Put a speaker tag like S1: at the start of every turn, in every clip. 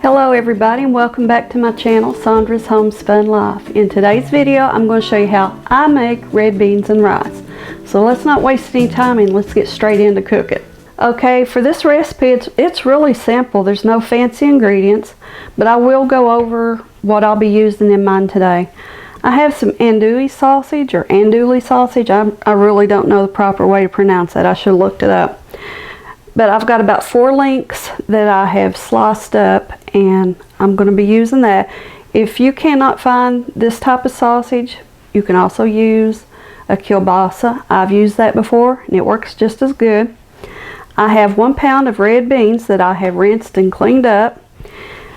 S1: Hello everybody and welcome back to my channel, Sandra's Homespun Life. In today's video, I'm going to show you how I make red beans and rice. So let's not waste any time and let's get straight into cooking. Okay, for this recipe, it's really simple. There's no fancy ingredients, but I will go over what I'll be using in mine today. I have some andouille sausage or andouille sausage. I really don't know the proper way to pronounce that. I should have looked it up. But I've got about 4 links that I have sliced up, and I'm going to be using that. If you cannot find this type of sausage, you can also use a kielbasa. I've used that before and it works just as good. I have 1 pound of red beans that I have rinsed and cleaned up.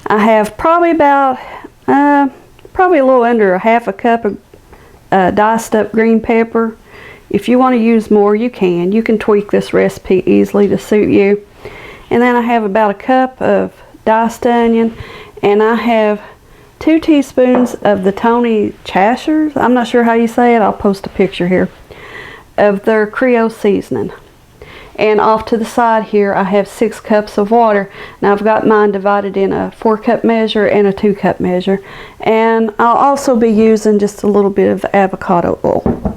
S1: I have probably about probably a little under half a cup of diced up green pepper. If you want to use more, you can. You can tweak this recipe easily to suit you. And then I have about a cup of diced onion, and I have 2 teaspoons of the Tony Chashers. I'm not sure how you say it. I'll post a picture here of their Creole seasoning. And off to the side here, I have 6 cups of water. Now I've got mine divided in a 4-cup measure and a 2-cup measure. And I'll also be using just a little bit of avocado oil.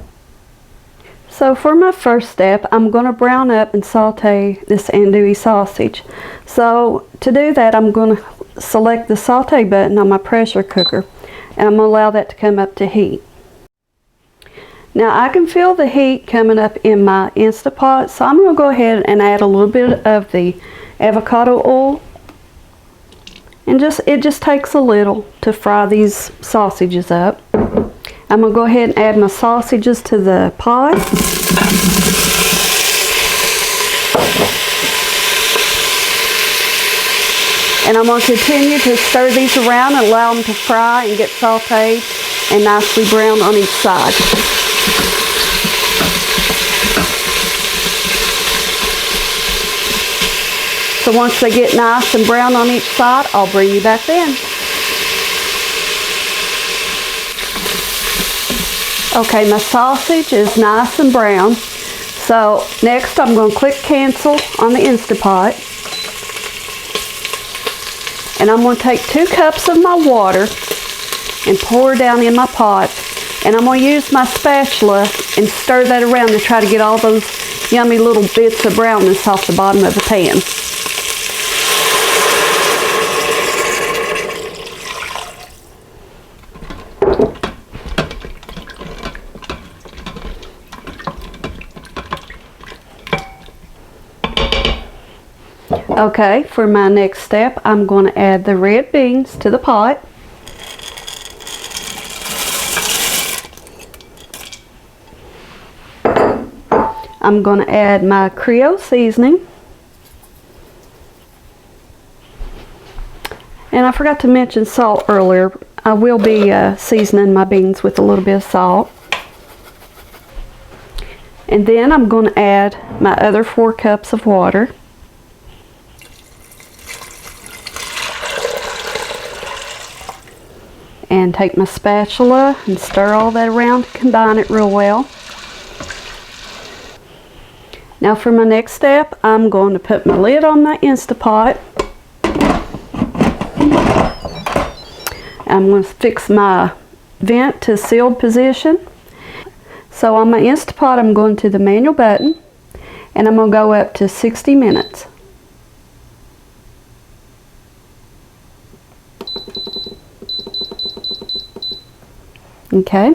S1: So for my first step, I'm going to brown up and saute this andouille sausage. So to do that, I'm going to select the saute button on my pressure cooker, and I'm going to allow that to come up to heat. Now I can feel the heat coming up in my Instapot, so I'm going to go ahead and add a little bit of the avocado oil. And it just takes a little to fry these sausages up. I'm going to go ahead and add my sausages to the pot. And I'm going to continue to stir these around and allow them to fry and get sauteed and nicely browned on each side. So once they get nice and brown on each side, I'll bring you back then. Okay, my sausage is nice and brown. So next I'm going to click cancel on the Instapot. And I'm going to take 2 cups of my water and pour down in my pot. And I'm going to use my spatula and stir that around to try to get all those yummy little bits of brownness off the bottom of the pan. Okay, for my next step, I'm going to add the red beans to the pot. I'm going to add my Creole seasoning. And I forgot to mention salt earlier. I will be seasoning my beans with a little bit of salt. And then I'm going to add my other 4 cups of water. And take my spatula and stir all that around to combine it real well. Now for my next step, I'm going to put my lid on my Instapot. I'm going to fix my vent to sealed position. So on my Instapot, I'm going to the manual button, and I'm going to go up to 60 minutes. Okay,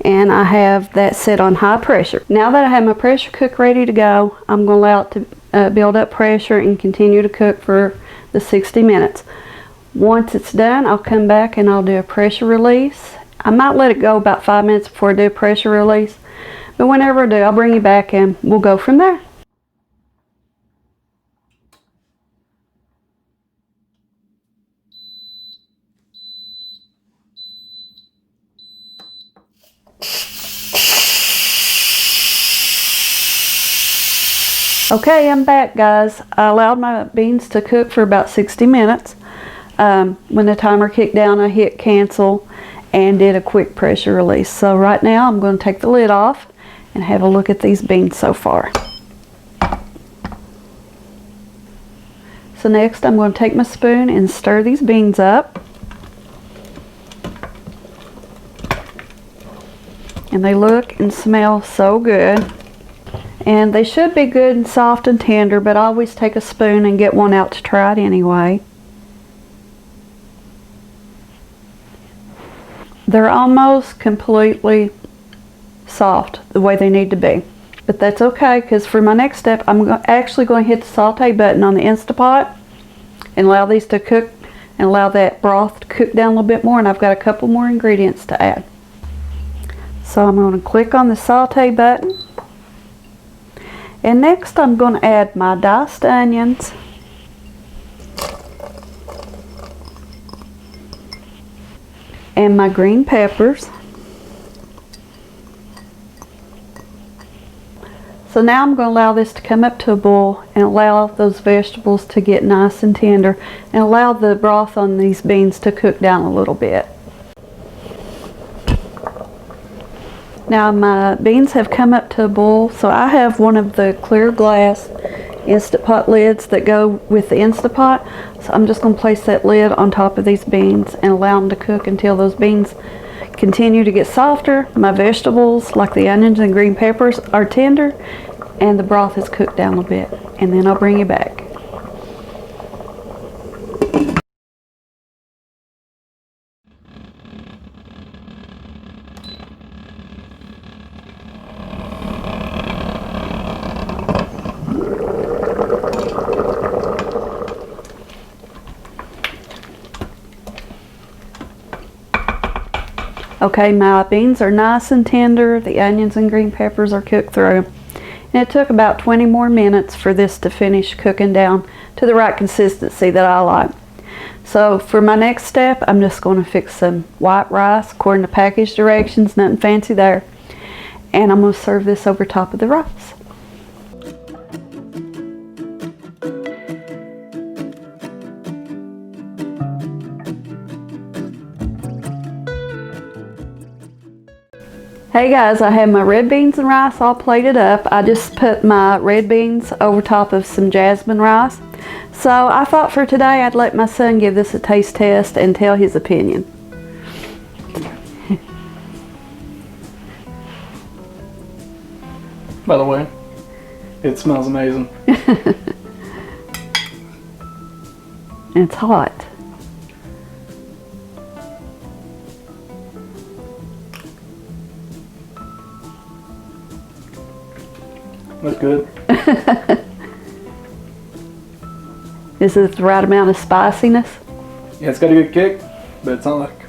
S1: and I have that set on high pressure. Now that I have my pressure cook ready to go, I'm going to allow it to build up pressure and continue to cook for the 60 minutes. Once it's done, I'll come back and I'll do a pressure release. I might let it go about 5 minutes before I do a pressure release, but whenever I do, I'll bring you back and we'll go from there. Okay, I'm back, guys. I allowed my beans to cook for about 60 minutes. When the timer kicked down, I hit cancel and did a quick pressure release. So right now I'm going to take the lid off and have a look at these beans so far. So next I'm going to take my spoon and stir these beans up. And they look and smell so good. And they should be good and soft and tender, but I always take a spoon and get one out to try it anyway. They're almost completely soft the way they need to be. But that's okay, because for my next step, I'm actually going to hit the saute button on the Instapot and allow these to cook and allow that broth to cook down a little bit more. And I've got a couple more ingredients to add. So I'm going to click on the saute button. And next I'm going to add my diced onions. And my green peppers. So now I'm going to allow this to come up to a boil and allow those vegetables to get nice and tender and allow the broth on these beans to cook down a little bit. Now my beans have come up to a boil, so I have one of the clear glass Instant Pot lids that go with the Instant Pot. So I'm just going to place that lid on top of these beans and allow them to cook until those beans continue to get softer. My vegetables, like the onions and green peppers, are tender and the broth is cooked down a bit. And then I'll bring you back. Okay, my beans are nice and tender. The onions and green peppers are cooked through. And it took about 20 more minutes for this to finish cooking down to the right consistency that I like. So for my next step, I'm just going to fix some white rice according to package directions, nothing fancy there. And I'm going to serve this over top of the rice. Hey guys, I have my red beans and rice all plated up. I just put my red beans over top of some jasmine rice. So I thought for today I'd let my son give this a taste test and tell his opinion.
S2: By the way, it smells amazing.
S1: It's hot.
S2: That's good.
S1: Is it the right amount of spiciness?
S2: Yeah, it's got a good kick, but it's not like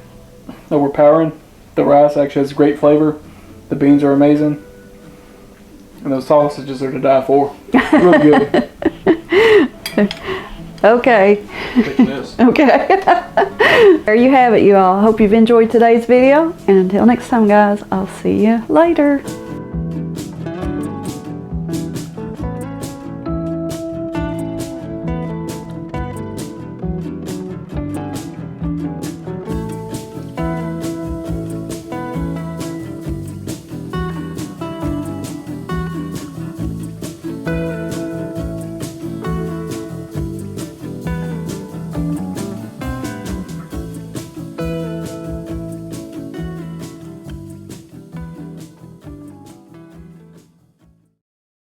S2: overpowering. The rice actually has great flavor. The beans are amazing. And those sausages are to die for. Real good.
S1: Okay. Okay. There you have it, you all. Hope you've enjoyed today's video. And until next time, guys, I'll see you later.